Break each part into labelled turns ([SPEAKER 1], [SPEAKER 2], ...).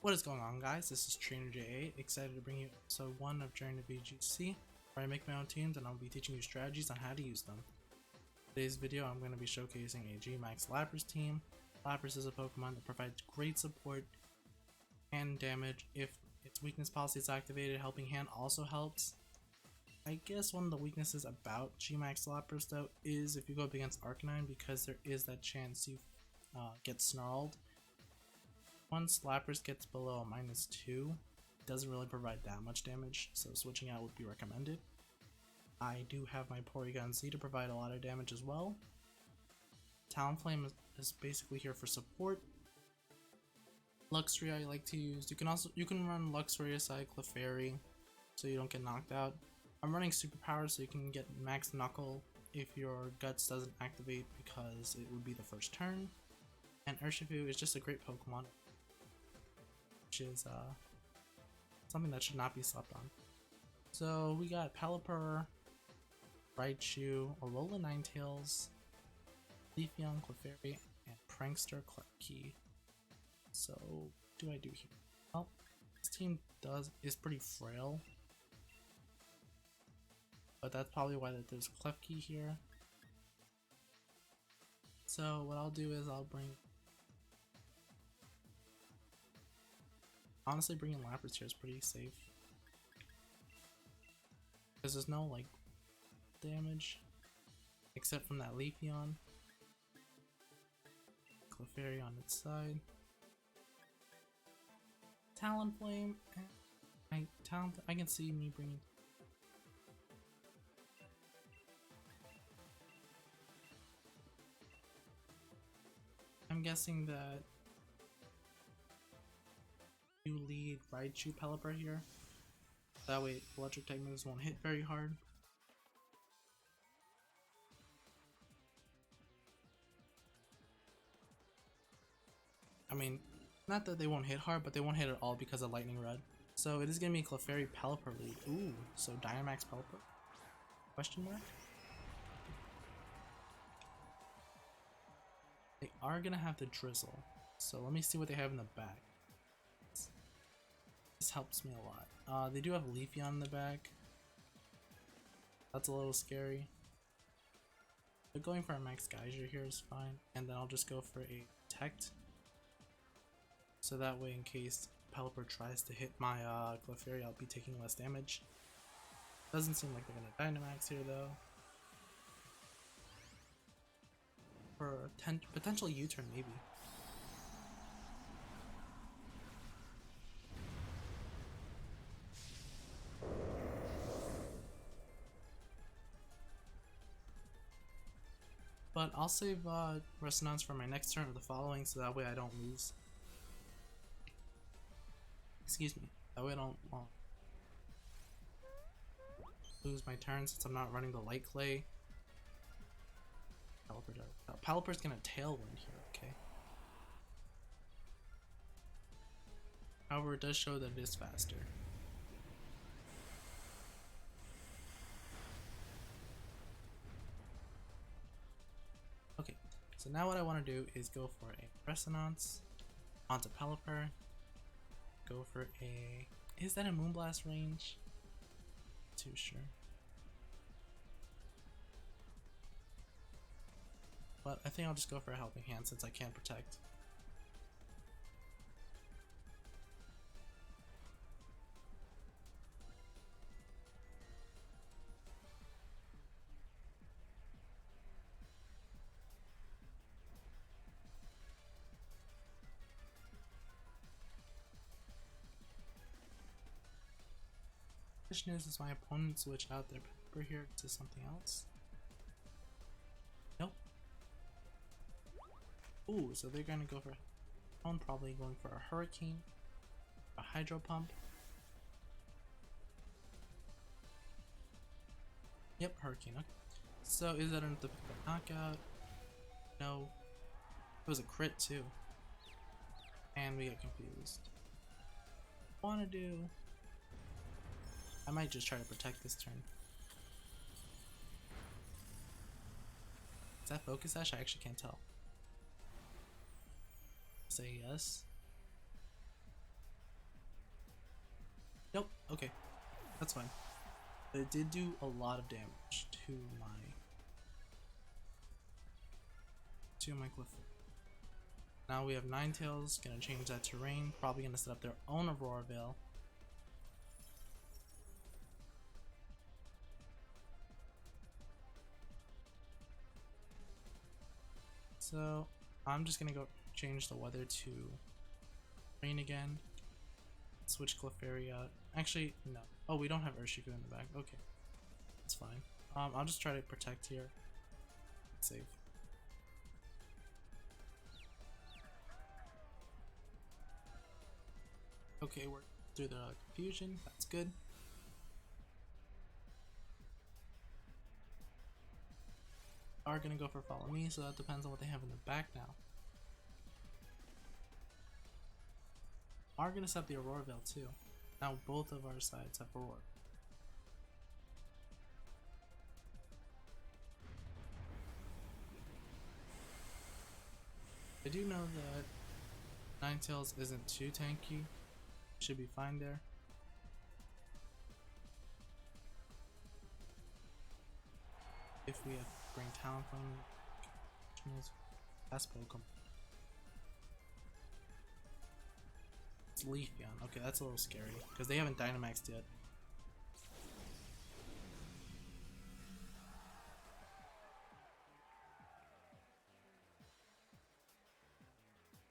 [SPEAKER 1] What is going on, guys? This is Trainer J8, excited to bring you episode 1 of Journey To VGC, where I make my own teams and I'll be teaching you strategies on how to use them. In today's video, I'm going to be showcasing a G-Max Lapras team. Lapras is a Pokemon that provides great support and damage if its weakness policy is activated. Helping Hand also helps. I guess one of the weaknesses about G-Max Lapras though is if you go up against Arcanine, because there is that chance you get snarled. Once Lapras gets below a -2, it doesn't really provide that much damage, so switching out would be recommended. I do have my Porygon Z to provide a lot of damage as well. Talonflame is basically here for support. Luxray I like to use. You can run Luxray aside Clefairy so you don't get knocked out. I'm running Superpower so you can get Max Knuckle if your Guts doesn't activate because it would be the first turn. And Urshifu is just a great Pokemon, which is something that should not be slept on. So we got Pelipper, Raichu, Alola Ninetales, Leafeon, Clefairy, and Prankster Klefki. So what do I do here? Well, this team is pretty frail, but that's probably why there's Klefki here. So what I'll do is honestly bringing Lapras here is pretty safe, because there's no like damage except from that Leafeon. Clefairy on its side. Talonflame. I can see me bringing. I'm guessing that you lead Raichu Pelipper here. That way electric type moves won't hit very hard. I mean, not that they won't hit hard, but they won't hit at all because of Lightning Rod. So it is going to be a Clefairy Pelipper lead. Ooh, so Dynamax Pelipper? Question mark? They are going to have the Drizzle. So let me see what they have in the back. This helps me a lot. They do have Leafeon in the back. That's a little scary. But going for a Max Geyser here is fine. And then I'll just go for a Protect. So that way, in case Pelipper tries to hit my Clefairy, I'll be taking less damage. Doesn't seem like they're gonna Dynamax here though. For a potential U-turn maybe. But I'll save Resonance for my next turn or the following, so that way I don't lose. Excuse me. That way I don't lose my turn since I'm not running the Light Clay. Pelipper's gonna Tailwind here, okay? However, it does show that it is faster. Okay, so now what I want to do is go for a Resonance onto Pelipper. Go for a... Is that a Moonblast range? Not too sure. But I think I'll just go for a Helping Hand since I can't Protect. Fish news is my opponent switch out their Pelipper here to something else. Nope. Ooh, so they're gonna go for probably going for a Hurricane, a Hydro Pump. Yep, Hurricane. Okay. So is that enough to pick a knockout? No. It was a crit too. And we get confused. What I wanna do, I might just try to Protect this turn. Is that Focus Sash? I actually can't tell. Say yes. Okay, that's fine. But it did do a lot of damage to my Clefairy. Now we have Ninetales, gonna change that to Rain, probably gonna set up their own Aurora Veil. So I'm just gonna go change the weather to Rain again. Switch Clefairy out. Actually, no. Oh, we don't have Urshifu in the back. Okay, that's fine. I'll just try to protect here. Save. Okay, we're through the confusion. That's good. Are gonna go for Follow Me, so that depends on what they have in the back now. Are gonna set up the Aurora Veil too. Now both of our sides have Aurora. I do know that Ninetales isn't too tanky. Should be fine there. If we have bring Talonflame, that's Pokemon. It's Leafeon. Okay, that's a little scary because they haven't Dynamaxed yet.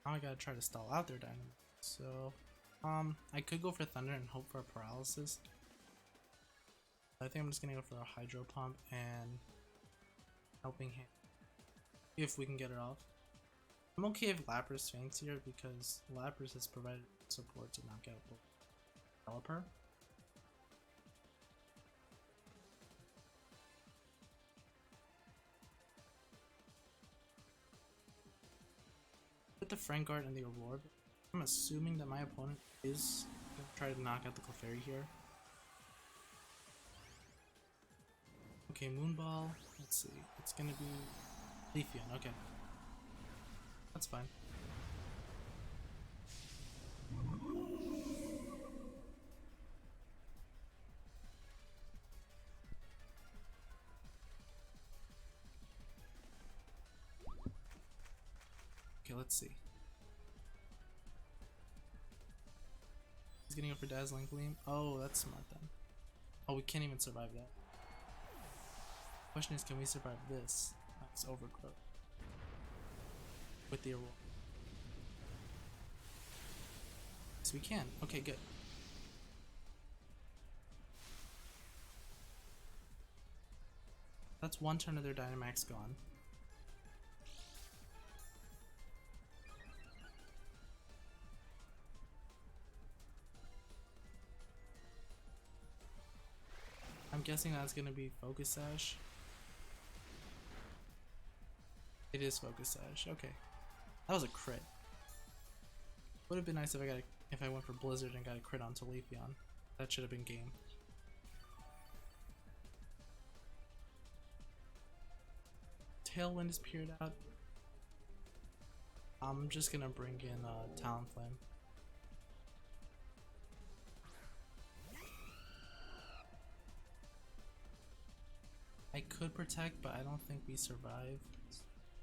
[SPEAKER 1] Now I gotta try to stall out their Dynamax. So, I could go for Thunder and hope for a Paralysis. I think I'm just gonna go for a Hydro Pump and Helping Hand if we can get it off. I'm okay if Lapras faints here because Lapras has provided support to knock out Developer. With the Frankguard and the Aurora, I'm assuming that my opponent is going to try to knock out the Clefairy here. Okay, Moonball. Let's see. It's going to be Leafeon. Okay. That's fine. Okay, let's see. He's gonna go for Dazzling Gleam. Oh, that's smart then. Oh, we can't even survive that. Question is, can we survive this? Max Overgrowth. With the Aurora. Yes, we can. Okay, good. That's one turn of their Dynamax gone. I'm guessing that's gonna be Focus Sash. It is Focus Sash. Okay, that was a crit. Would have been nice if I went for Blizzard and got a crit onto Leafeon. That should have been game. Tailwind is peered out. I'm just gonna bring in Talonflame. I could protect, but I don't think we survive.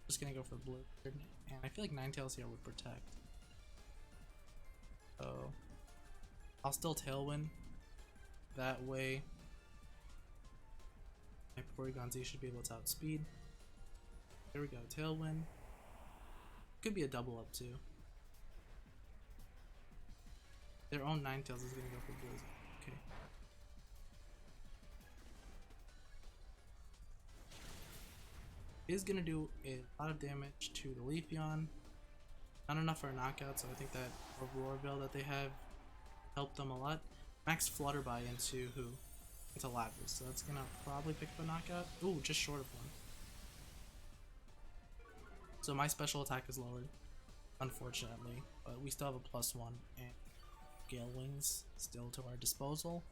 [SPEAKER 1] Just gonna go for Blizzard, and I feel like Ninetales here would protect. So I'll still Tailwind. That way, my Porygon Z should be able to outspeed. There we go, Tailwind. Could be a double up too. Their own Ninetales is gonna go for Blizzard. Okay. Is gonna do a lot of damage to the Leafeon. Not enough for a knockout, so I think that Aurora Veil that they have helped them a lot. Max Flutterby into who? Into Lapras, so that's gonna probably pick up a knockout. Ooh, just short of one. So my special attack is lowered, unfortunately, but we still have a +1 and Gale Wings still to our disposal.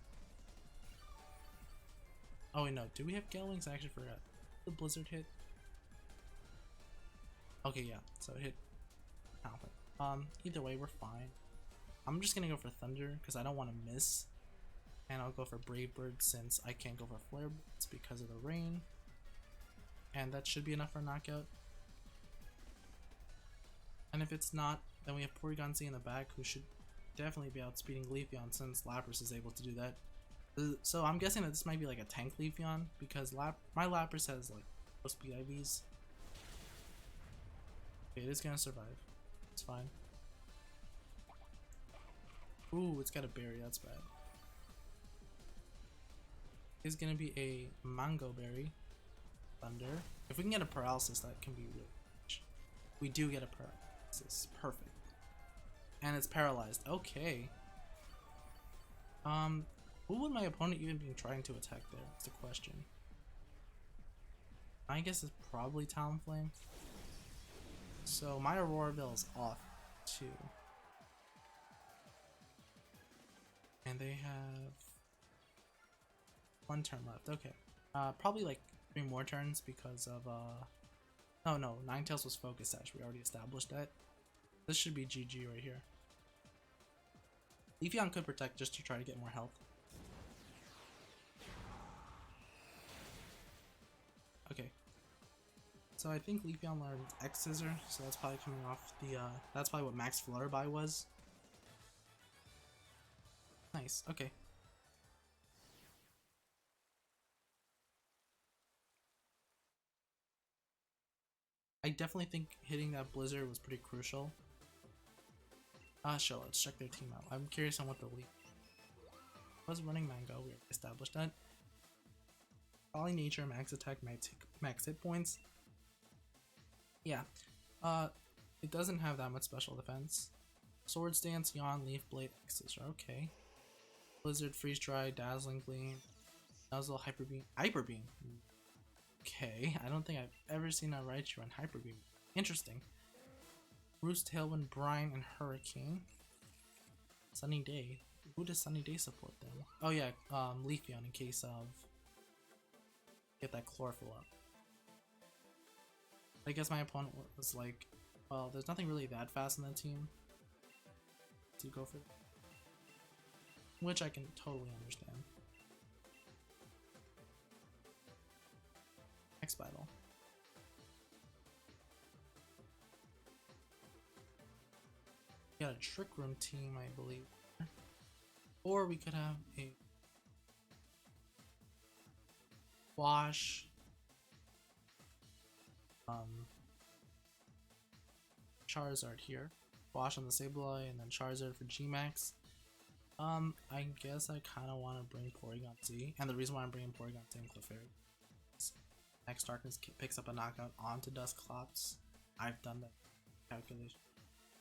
[SPEAKER 1] Oh wait, no, do we have Gale Wings? I actually forgot. The Blizzard hit. Okay, yeah, so it hit. Either way, we're fine. I'm just gonna go for Thunder because I don't want to miss. And I'll go for Brave Bird since I can't go for Flare Blitz because of the rain. And that should be enough for a knockout. And if it's not, then we have Porygon Z in the back, who should definitely be outspeeding Leafeon since Lapras is able to do that. So I'm guessing that this might be like a tank Leafeon because my Lapras has like low speed IVs. Okay, it is gonna survive. It's fine. Ooh, it's got a berry. That's bad. It's gonna be a Mango Berry. Thunder. If we can get a Paralysis, that can be really rich. We do get a Paralysis. Perfect. And it's paralyzed. Okay. Who would my opponent even be trying to attack there? That's the question. I guess it's probably Talonflame. So my Aurora Veil is off too. And they have 1 turn left. Okay. Probably like 3 more turns because of oh no, Ninetales was Focus Sash. We already established that. This should be GG right here. Leafeon could protect just to try to get more health. Okay. So I think Leafeon learned X Scissor, so that's probably coming off the that's probably what Max Flutterby was. Nice, okay. I definitely think hitting that Blizzard was pretty crucial. Sure, let's check their team out. I'm curious on what the league was running. Mango, we established that. Probably Nature, Max Attack, Max Hit Points. Yeah, it doesn't have that much special defense. Swords Dance, Yawn, Leaf Blade, X-Scissor, okay. Blizzard, Freeze Dry, Dazzling Gleam, Nuzzle, Hyper Beam. Hyper Beam? Okay, I don't think I've ever seen a Raichu run Hyper Beam. Interesting. Roost, Tailwind, Brine, and Hurricane. Sunny Day. Who does Sunny Day support then? Oh yeah, Leafeon in case of get that Chlorophyll up. I guess my opponent was like, well, there's nothing really that fast in that team to go for, which I can totally understand. Next battle. We got a Trick Room team, I believe. Or we could have a Wash, Charizard here. Wash on the Sableye and then Charizard for G-Max. I guess I kind of want to bring Porygon Z, and the reason why I'm bringing Porygon Z and Clefairy is Next Darkness picks up a knockout onto Dusclops. I've done that calculation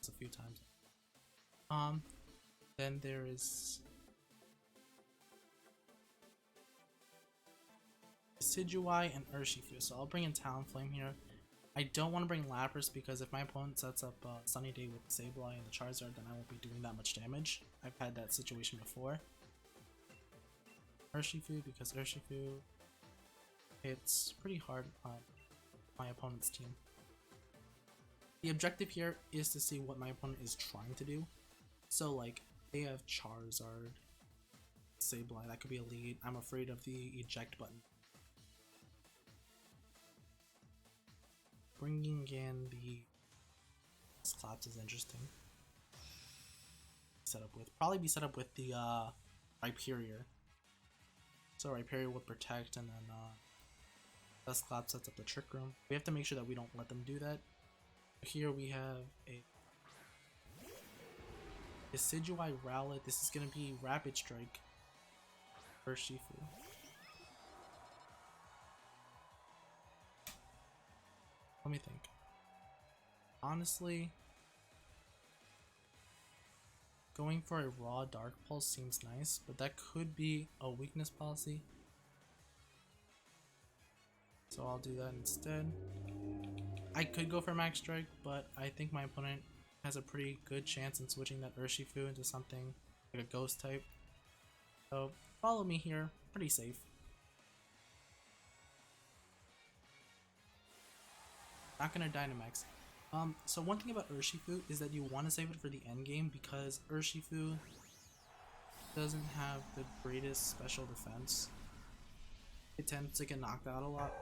[SPEAKER 1] a few times. Then there is Decidueye and Urshifu, so I'll bring in Talonflame here. I don't want to bring Lapras because if my opponent sets up Sunny Day with Sableye and the Charizard, then I won't be doing that much damage. I've had that situation before. Urshifu because Urshifu hits pretty hard on my opponent's team. The objective here is to see what my opponent is trying to do. So like, they have Charizard, Sableye, that could be a lead. I'm afraid of the eject button. Bringing in the Claps is interesting. Probably be set up with the Rhyperior. So Rhyperior will protect, and then Dusclops sets up the Trick Room. We have to make sure that we don't let them do that. Here we have a Decidueye Rowlet. This is gonna be Rapid Strike for Shifu. Let me think. Honestly, going for a raw Dark Pulse seems nice, but that could be a weakness policy. So I'll do that instead. I could go for Max Strike, but I think my opponent has a pretty good chance in switching that Urshifu into something like a Ghost type. So follow me here, pretty safe. Not gonna Dynamax. So one thing about Urshifu is that you want to save it for the end game because Urshifu doesn't have the greatest special defense. It tends to get knocked out a lot.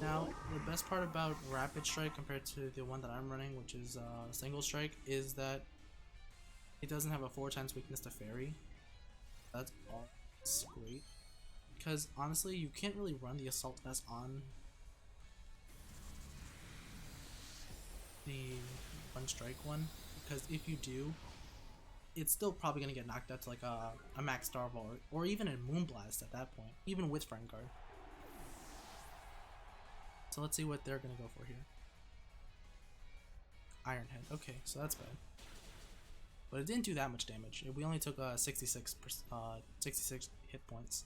[SPEAKER 1] Now, the best part about Rapid Strike compared to the one that I'm running, which is Single Strike, is that it doesn't have a 4 times weakness to Fairy. That's all. It's great. Because honestly, you can't really run the Assault Vest on the one strike one, because if you do, it's still probably gonna get knocked out to like a Max Starve or even a Moonblast at that point, even with Friend Guard. So let's see what they're gonna go for here. Iron Head. Okay, so that's bad. But it didn't do that much damage. We only took 66 hit points.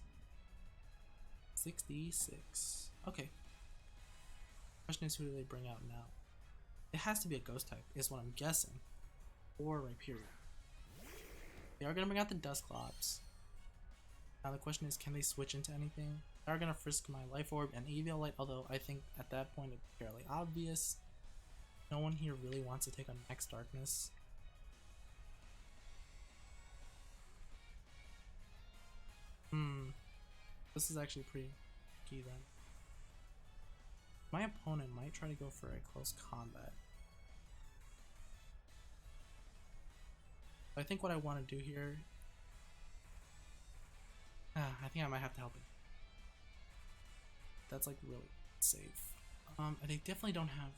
[SPEAKER 1] 66. Okay. Question is, who do they bring out now? It has to be a Ghost type, is what I'm guessing. Or Rhyperior. They are gonna bring out the Dusclops. Now the question is, can they switch into anything? They are gonna frisk my Life Orb and Eviolite, although I think at that point it's fairly obvious. No one here really wants to take on Max Darkness. This is actually pretty key then. My opponent might try to go for a close combat. But I think what I want to do here... I think I might have to help him. That's like really safe. They definitely don't have...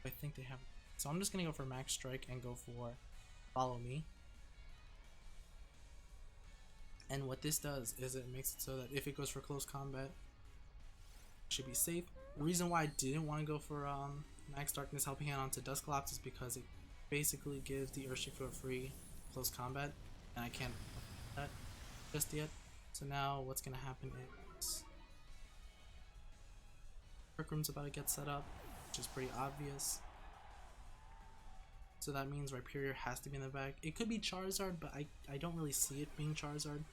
[SPEAKER 1] I think they have... So I'm just going to go for Max Strike and go for Follow Me. And what this does is it makes it so that if it goes for close combat, it should be safe. The reason why I didn't want to go for Max Darkness Helping Hand onto Dusclops is because it basically gives the Urshifu a free close combat, and I can't do that just yet. So now what's going to happen is Trick Room's about to get set up, which is pretty obvious. So that means Rhyperior has to be in the back. It could be Charizard, but I don't really see it being Charizard.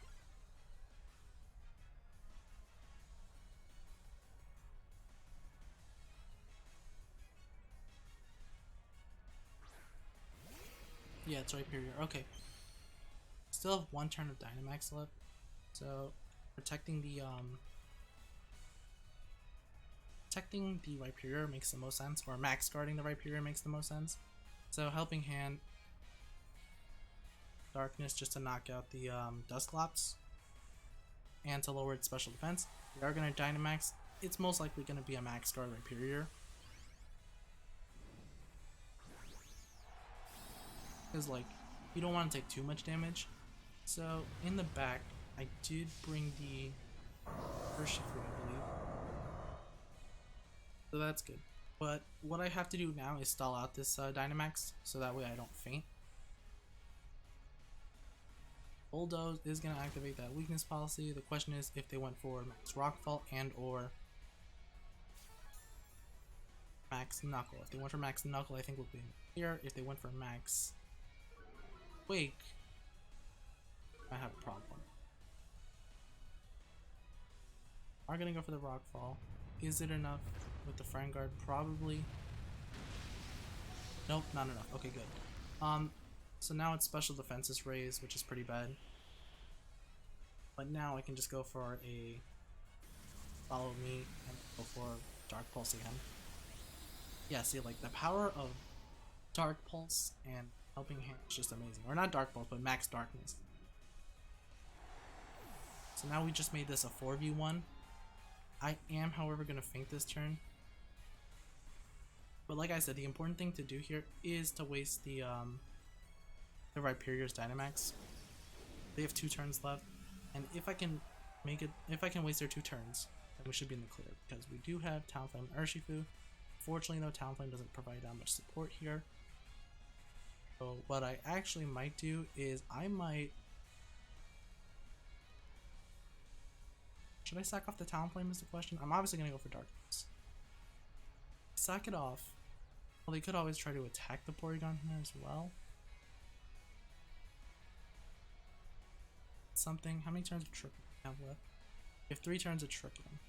[SPEAKER 1] Yeah, it's Rhyperior. Okay. Still have one turn of Dynamax left. So protecting the Rhyperior makes the most sense, or max guarding the Rhyperior makes the most sense. So Helping Hand, Darkness just to knock out the Dusclops and to lower its special defense. We are going to Dynamax. It's most likely going to be a max guard Rhyperior. Because like, you don't want to take too much damage. So in the back, I did bring the Urshifu, I believe. So that's good. But what I have to do now is stall out this Dynamax, so that way I don't faint. Bulldoze is going to activate that weakness policy. The question is if they went for Max Rockfall and or Max Knuckle. If they went for Max Knuckle, I think we'll be here. If they went for Max Wake, I have a problem. Are going to go for the Rockfall. Is it enough with the Friend Guard? Probably. Nope, not enough. Okay, good. So now its special defense is raised, which is pretty bad. But now I can just go for a Follow Me and go for Dark Pulse again. Yeah, see, like the power of Dark Pulse and Helping Hand is just amazing. Or not Dark Pulse, but Max Darkness. So now we just made this a 4v1. I am, however, going to faint this turn. But like I said, the important thing to do here is to waste the Rhyperior's Dynamax. They have 2 turns left, and if I can waste their 2 turns, then we should be in the clear, because we do have Talonflame and Urshifu. Fortunately though, Talonflame doesn't provide that much support here. So what I actually might do is should I sack off the Talonflame is the question? I'm obviously going to go for Darkness. Sack it off. Well, they could always try to attack the Porygon here as well. Something. How many turns of Trick Room do we have left? We have 3 turns of Trick Room.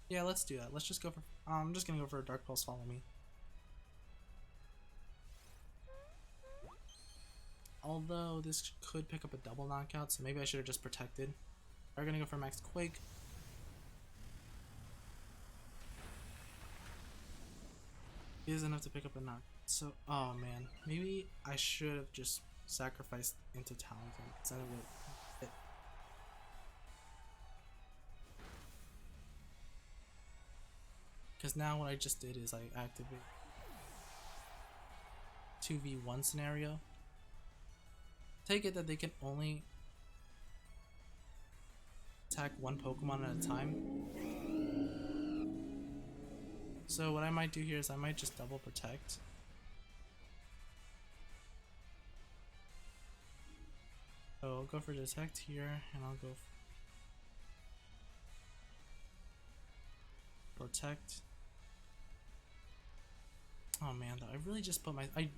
[SPEAKER 1] Yeah, let's do that. Let's just go for... I'm just going to go for a Dark Pulse Follow Me. Although this could pick up a double knockout, so maybe I should have just protected. We're gonna go for Max Quake. He is enough to pick up a knock. So, oh man, maybe I should have just sacrificed into Talonflame instead of it. Because now what I just did is I activate 2v1 scenario. Take it that they can only attack one Pokemon at a time. So what I might do here is I might just double protect. So I'll go for detect here, and I'll go for protect. Oh man, though, I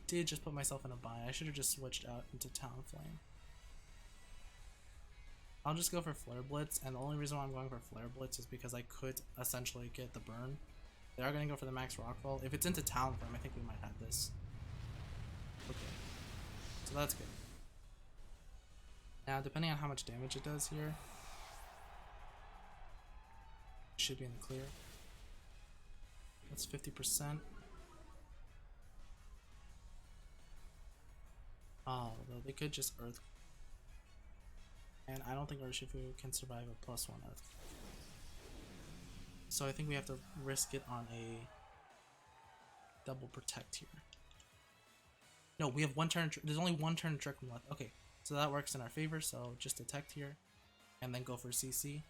[SPEAKER 1] did just put myself in a bind. I should have just switched out into Talonflame. I'll just go for Flare Blitz, and the only reason why I'm going for Flare Blitz is because I could essentially get the burn. They are going to go for the Max Rockfall. If it's into Talonflame, I think we might have this. Okay, so that's good. Now, depending on how much damage it does here, it should be in the clear. That's 50%. Oh, though they could just Earth. And I don't think Urshifu can survive a +1 Earth. So I think we have to risk it on a double protect here. No, we have one turn. There's only one turn Trick Room left. Okay, so that works in our favor. So just detect here, and then go for CC.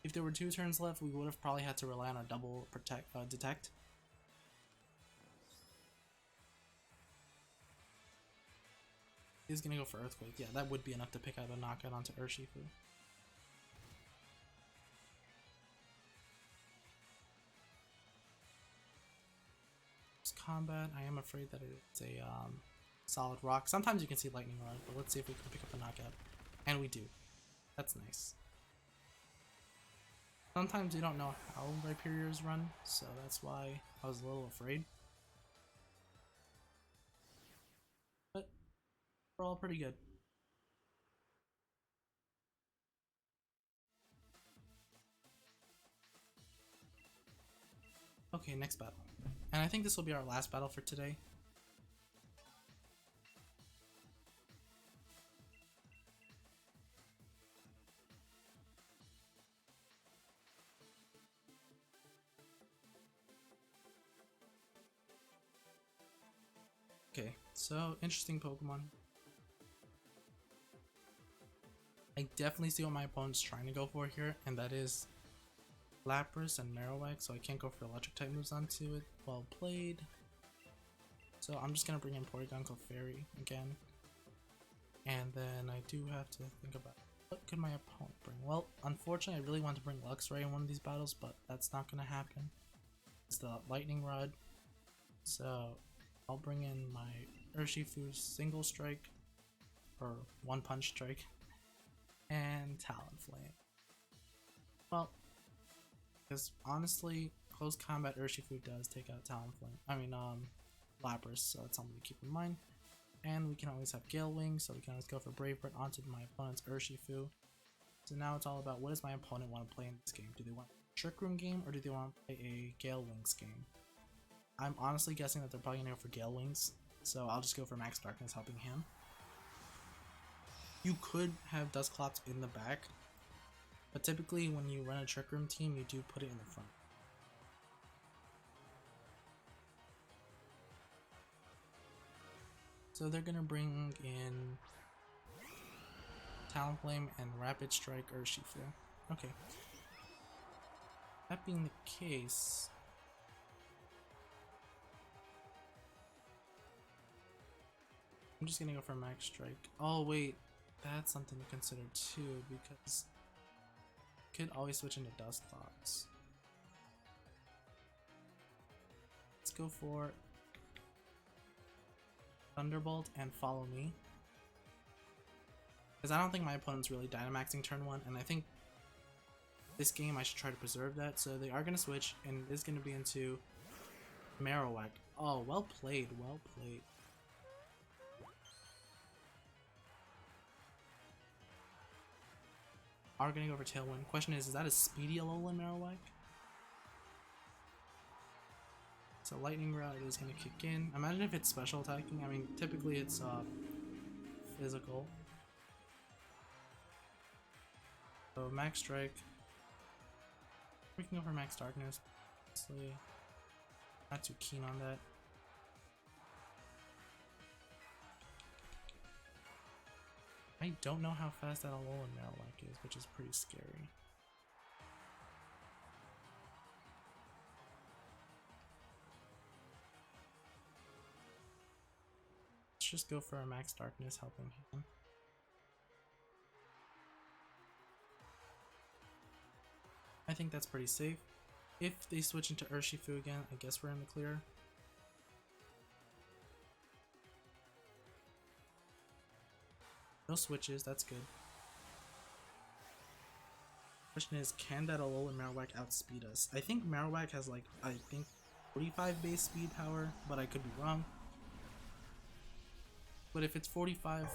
[SPEAKER 1] If there were 2 turns left, we would have probably had to rely on a double detect. He's gonna go for Earthquake. Yeah, that would be enough to pick out a knockout onto Urshifu. Combat, I am afraid that it's a solid rock. Sometimes you can see lightning rod, but let's see if we can pick up a knockout. And we do. That's nice. Sometimes you don't know how Rhyperiors run, so that's why I was a little afraid. But we're all pretty good. Okay, next battle. And I think this will be our last battle for today. Okay, so interesting Pokemon. I definitely see what my opponent's trying to go for here, and that is Lapras and Marowak, so I can't go for electric type moves onto it. Well played. So I'm just gonna bring in Porygon Clefairy again. And then I do have to think about what could my opponent bring. Well, unfortunately I really want to bring Luxray in one of these battles, but that's not gonna happen. It's the Lightning Rod. So I'll bring in my Urshifu Single Strike, or One Punch Strike, and Talonflame. Well, because honestly, close combat Urshifu does take out Talonflame. I mean, Lapras, so that's something to keep in mind. And we can always have Gale Wing, so we can always go for Brave Bird onto my opponent's Urshifu. So now it's all about what does my opponent want to play in this game? Do they want a Trick Room game, or do they want to play a Gale Wings game? I'm honestly guessing that they're probably going to go for Gale Wings, so I'll just go for Max Darkness helping him. You could have Dusclops in the back, but typically when you run a Trick Room team, you do put it in the front. So they're going to bring in Talonflame and Rapid Strike Urshifu. Okay. That being the case, I'm just gonna go for Max Strike. Oh wait, that's something to consider too, because you could always switch into Dusclops. Let's go for Thunderbolt and Follow Me, because I don't think my opponent's really Dynamaxing turn 1, and I think this game I should try to preserve that. So they are going to switch, and it is going to be into Marowak. Oh, well played, well played. Are gonna go for Tailwind. Question is that a speedy Alolan Marowak? So Lightning Rod is gonna kick in. Imagine if it's special attacking. I mean, typically it's physical. So Max Strike. We can go for Max Darkness. Honestly, not too keen on that. I don't know how fast that Alolan Marowak is, which is pretty scary. Let's just go for a Max Darkness helping him. I think that's pretty safe. If they switch into Urshifu again, I guess we're in the clear. No switches, that's good. Question is, can that Alolan Marowak outspeed us? I think Marowak has like, 45 base speed power, but I could be wrong. But if it's 45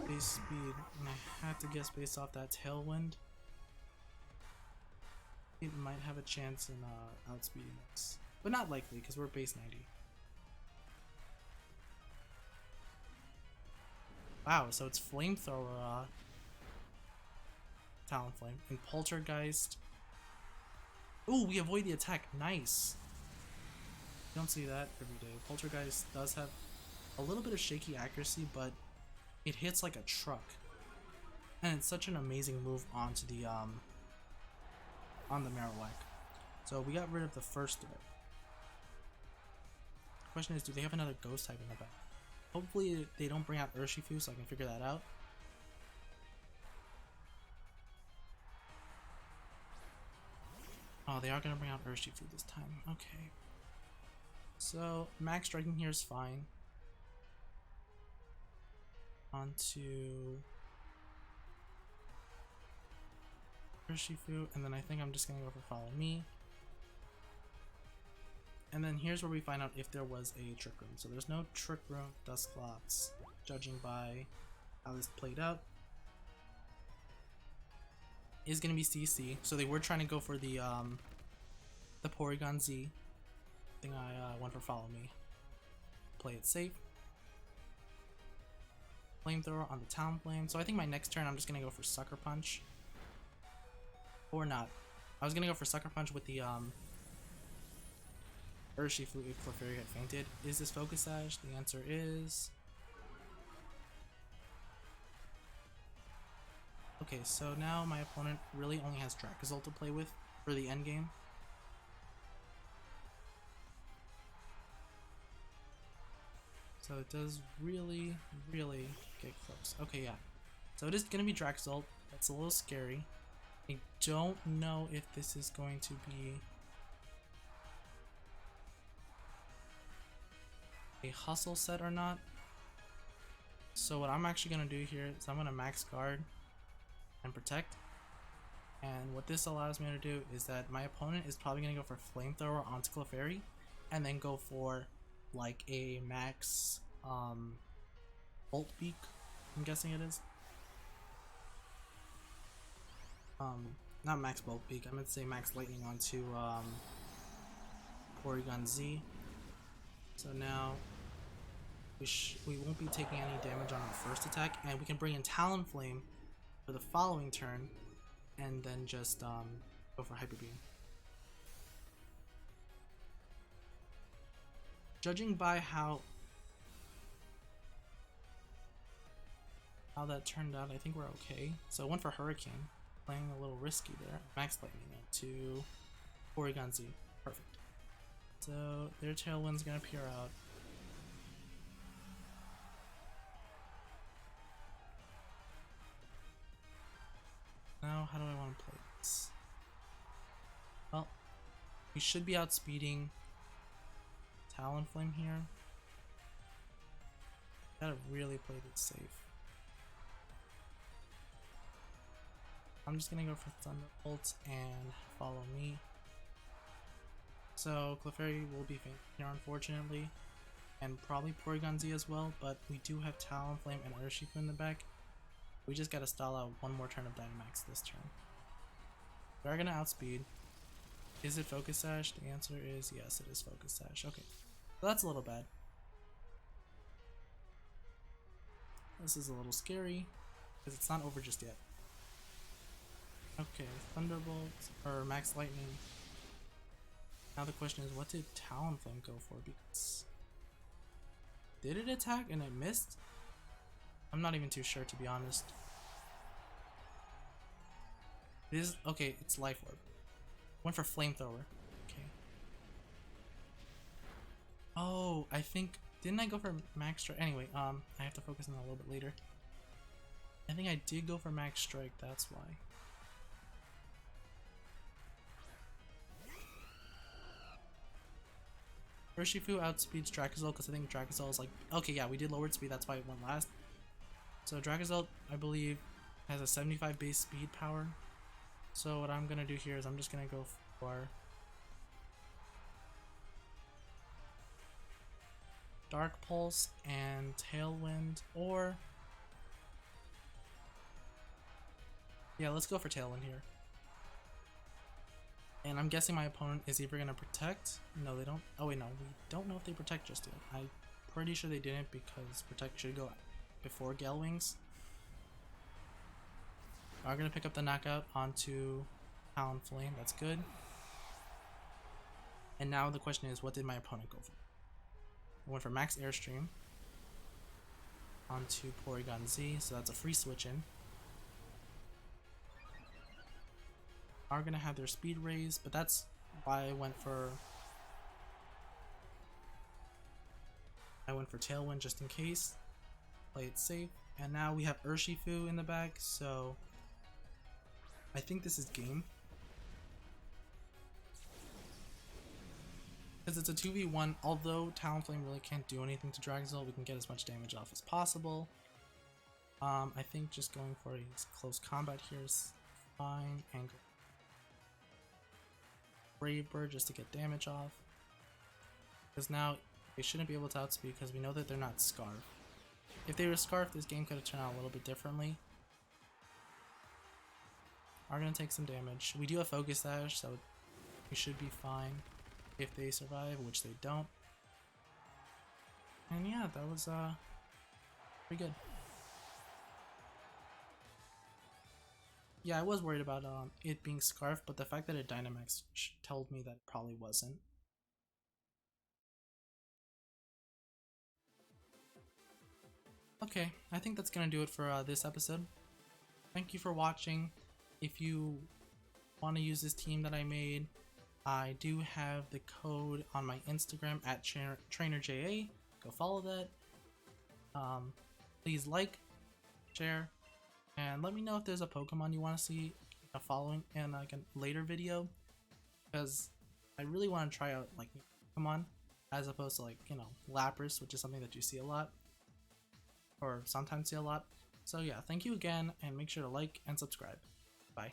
[SPEAKER 1] base speed, and I have to guess based off that Tailwind, it might have a chance in outspeeding us. But not likely, because we're base 90. Wow, so it's Flamethrower, Talonflame, and Poltergeist. Ooh, we avoid the attack. Nice. You don't see that every day. Poltergeist does have a little bit of shaky accuracy, but it hits like a truck. And it's such an amazing move onto the on the Marowak. So we got rid of the first threat. Question is, do they have another ghost type in the back? Hopefully they don't bring out Urshifu so I can figure that out. Oh, they are gonna bring out Urshifu this time. Okay. So Max Striking here is fine. Onto Urshifu, and then I think I'm just gonna go for Follow Me. And then here's where we find out if there was a Trick Room. So there's no Trick Room Dusclops, judging by how this played out. Is gonna be CC. So they were trying to go for the Porygon Z. I think I went for Follow Me. Play it safe. Flamethrower on the Talonflame. So I think my next turn I'm just gonna go for Sucker Punch. Or not. I was gonna go for Sucker Punch with the Urshifu if Clefairy had fainted. Is this Focus Sash? The answer is... Okay, so now my opponent really only has Dracozolt to play with for the endgame. So it does really, really get close. Okay, yeah. So it is going to be Dracozolt. That's a little scary. I don't know if this is going to be a hustle set or not. So what I'm actually going to do here is I'm going to max guard and protect. And what this allows me to do is that my opponent is probably going to go for Flamethrower onto Clefairy and then go for like a max Bolt Beak, I'm guessing it is. Not max Bolt Beak, I meant to say max Lightning onto Porygon Z. So now we won't be taking any damage on our first attack, and we can bring in Talonflame for the following turn, and then just go for Hyper Beam. Judging by how that turned out, I think we're okay. So I went for Hurricane, playing a little risky there. Max Lightning into Porygon Z. Perfect. So their Tailwind's gonna peer out. Now, how do I want to play this? Well, we should be outspeeding Talonflame here. Gotta really play this safe. I'm just gonna go for Thunderbolt and Follow Me. So Clefairy will be faint here, unfortunately, and probably Porygon Z as well, but we do have Talonflame and Urshifu in the back. We just gotta stall out one more turn of Dynamax this turn. We are gonna outspeed. Is it Focus Sash? The answer is yes, it is Focus Sash. Okay, so that's a little bad. This is a little scary because it's not over just yet. Okay, Thunderbolt or Max Lightning. Now the question is, what did Talonflame go for? Because did it attack and it missed? I'm not even too sure, to be honest. It is okay. It's Life Orb. Went for Flamethrower. Okay. Oh, I think didn't I go for Max Strike? Anyway, I have to focus on that a little bit later. I think I did go for Max Strike. That's why. Urshifu outspeeds Dracozolt because I think Dracozolt is like, okay, yeah, we did lowered speed, that's why it went last. So Dracozolt, I believe, has a 75 base speed power. So what I'm gonna do here is I'm just gonna go for Dark Pulse and Tailwind, or yeah, let's go for Tailwind here. And I'm guessing my opponent is either gonna protect. No, they don't. Oh wait, no, we don't know if they protect just yet. I'm pretty sure they didn't because protect should go before Gale Wings. Are gonna pick up the knockout onto Talonflame. That's good. And now the question is, what did my opponent go for? I went for Max Airstream onto Porygon Z, so that's a free switch in. Are gonna have their speed raised, but that's why I went for Tailwind just in case. Play it safe. And now we have Urshifu in the back, so I think this is game. Because it's a 2v1, although Talonflame really can't do anything to Dracozolt, we can get as much damage off as possible. I think just going for a close combat here is fine. And Brave Bird just to get damage off. Because now they shouldn't be able to outspeed because we know that they're not Scarf. If they were Scarf, this game could have turned out a little bit differently. Are going to take some damage. We do have Focus Sash, so we should be fine if they survive, which they don't. And yeah, that was pretty good. Yeah, I was worried about it being Scarf, but the fact that it Dynamax told me that it probably wasn't. Okay, I think that's gonna do it for this episode. Thank you for watching. If you want to use this team that I made, I do have the code on my Instagram at TrainerJA. Go follow that. Please like, share, and let me know if there's a Pokemon you want to see following in like a later video, because I really want to try out like Pokemon as opposed to like, you know, Lapras, which is something that you see a lot or sometimes see a lot. So yeah, thank you again, and make sure to like and subscribe. Bye.